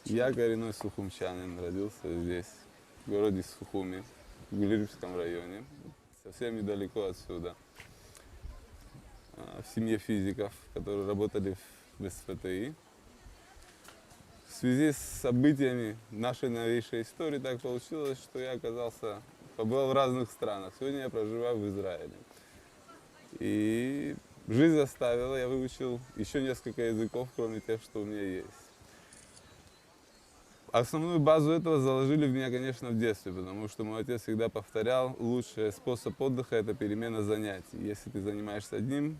Я коренной сухумчанин, родился здесь, в городе Сухуми, в Гулирском районе, совсем недалеко отсюда. В семье физиков, которые работали в СФТИ. В связи с событиями нашей новейшей истории так получилось, что я побывал в разных странах. Сегодня я проживаю в Израиле. И жизнь заставила, я выучил еще несколько языков, кроме тех, что у меня есть. Основную базу этого заложили в меня, конечно, в детстве, потому что мой отец всегда повторял, лучший способ отдыха – это перемена занятий. Если ты занимаешься одним,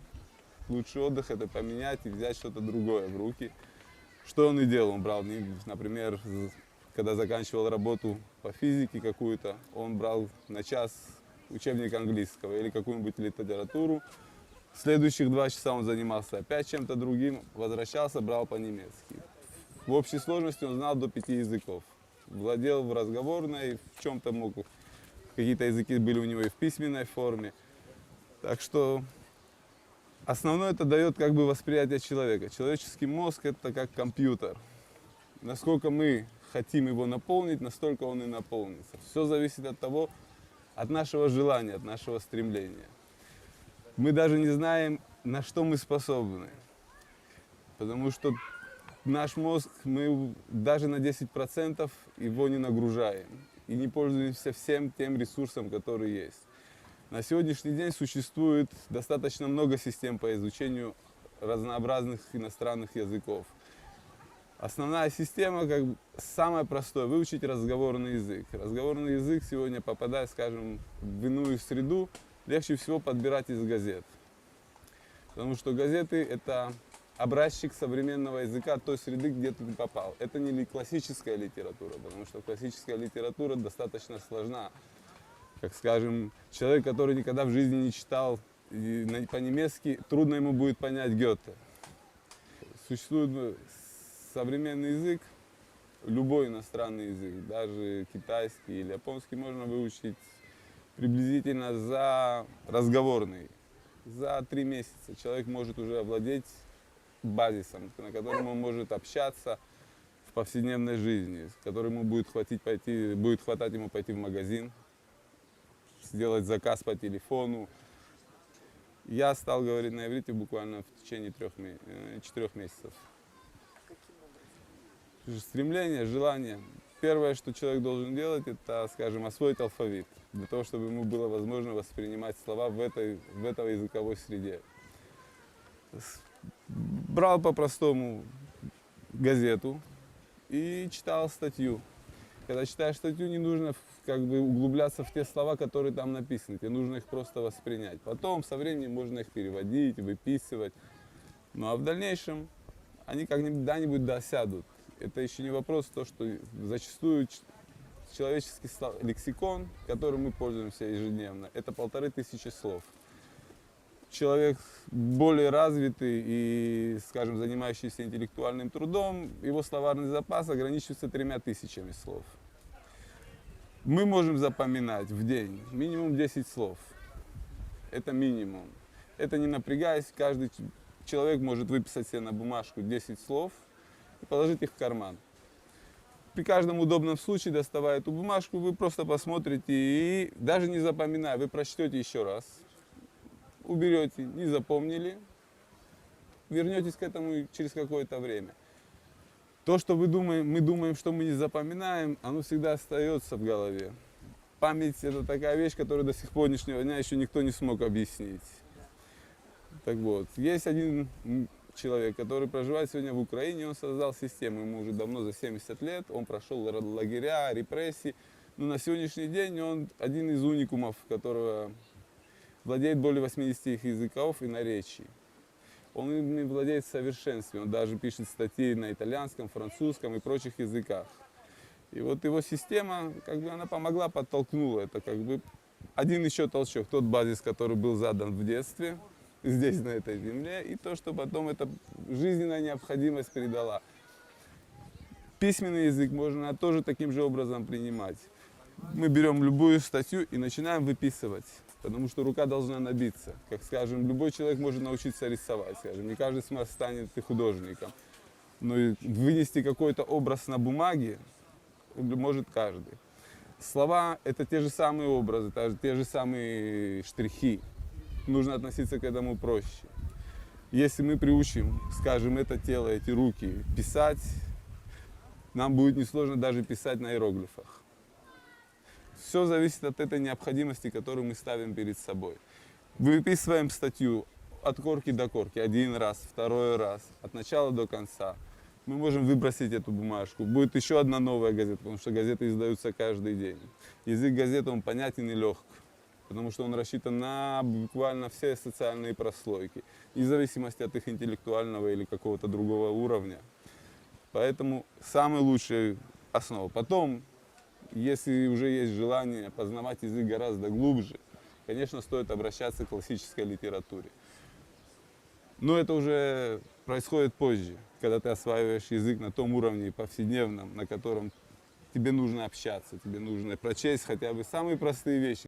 лучший отдых – это поменять и взять что-то другое в руки. Что он и делал. Он брал, например, когда заканчивал работу по физике какую-то, он брал на час учебник английского или какую-нибудь литературу. Следующих 2 часа он занимался опять чем-то другим, возвращался, брал по-немецки. В общей сложности он знал до 5 языков. Владел в разговорной, в чем-то мог, какие-то языки были у него и в письменной форме. Так что основное это дает как бы восприятие человека. Человеческий мозг это как компьютер. Насколько мы хотим его наполнить, настолько он и наполнится. Все зависит от того, от нашего желания, от нашего стремления. Мы даже не знаем, на что мы способны. Потому что наш мозг, мы даже на 10% его не нагружаем. И не пользуемся всем тем ресурсом, который есть. На сегодняшний день существует достаточно много систем по изучению разнообразных иностранных языков. Основная система, как бы, самое простое, выучить разговорный язык. Разговорный язык сегодня, попадая, скажем, в иную среду, легче всего подбирать из газет. Потому что газеты – это образчик современного языка той среды, где ты попал. Это не классическая литература, потому что классическая литература достаточно сложна. Как, скажем, человек, который никогда в жизни не читал по-немецки, трудно ему будет понять Гёте. Существует современный язык, любой иностранный язык, даже китайский или японский, можно выучить приблизительно за разговорный. За 3 месяца человек может уже овладеть базисом, на котором он может общаться в повседневной жизни, с которым ему будет хватать ему пойти в магазин, сделать заказ по телефону. Я стал говорить на иврите буквально в течение 4 месяцев. Стремление, желание. Первое, что человек должен делать, это, скажем, освоить алфавит, для того, чтобы ему было возможно воспринимать слова в этой языковой среде. Брал по-простому газету и читал статью. Когда читаешь статью, не нужно как бы углубляться в те слова, которые там написаны. Тебе нужно их просто воспринять. Потом со временем можно их переводить, выписывать. Ну а в дальнейшем они когда-нибудь досядут. Это еще не вопрос, то, что зачастую человеческий лексикон, которым мы пользуемся ежедневно, это 1500 слов. Человек более развитый и, скажем, занимающийся интеллектуальным трудом, его словарный запас ограничивается 3000 слов. Мы можем запоминать в день минимум 10 слов. Это минимум. Это не напрягаясь, каждый человек может выписать себе на бумажку 10 слов и положить их в карман. При каждом удобном случае, доставая эту бумажку, вы просто посмотрите и даже не запоминая, вы прочтете еще раз, уберете, не запомнили, вернетесь к этому через какое-то время. То, что мы думаем, что мы не запоминаем, оно всегда остается в голове. Память – это такая вещь, которую до сегодняшнего дня еще никто не смог объяснить. Так вот, есть один человек, который проживает сегодня в Украине, он создал систему, ему уже давно за 70 лет, он прошел лагеря, репрессии, но на сегодняшний день он один из уникумов, которого владеет более 80 языков и наречий. Он ими владеет в совершенстве, он даже пишет статьи на итальянском, французском и прочих языках. И вот его система, как бы она помогла, подтолкнула. Это как бы один еще толчок, тот базис, который был задан в детстве, здесь, на этой земле, и то, что потом эта жизненная необходимость передала. Письменный язык можно тоже таким же образом принимать. Мы берем любую статью и начинаем выписывать, потому что рука должна набиться. Как, скажем, любой человек может научиться рисовать, скажем, не каждый станет художником. Но и вынести какой-то образ на бумаге может каждый. Слова – это те же самые образы, те же самые штрихи. Нужно относиться к этому проще. Если мы приучим, скажем, это тело, эти руки писать, нам будет несложно даже писать на иероглифах. Все зависит от этой необходимости, которую мы ставим перед собой. Выписываем статью от корки до корки, один раз, второй раз, от начала до конца. Мы можем выбросить эту бумажку. Будет еще одна новая газета, потому что газеты издаются каждый день. Язык газеты, он понятен и легк, потому что он рассчитан на буквально все социальные прослойки, вне зависимости от их интеллектуального или какого-то другого уровня. Поэтому самая лучшая основа. Потом, если уже есть желание познавать язык гораздо глубже, конечно, стоит обращаться к классической литературе. Но это уже происходит позже, когда ты осваиваешь язык на том уровне повседневном, на котором тебе нужно общаться, тебе нужно прочесть хотя бы самые простые вещи.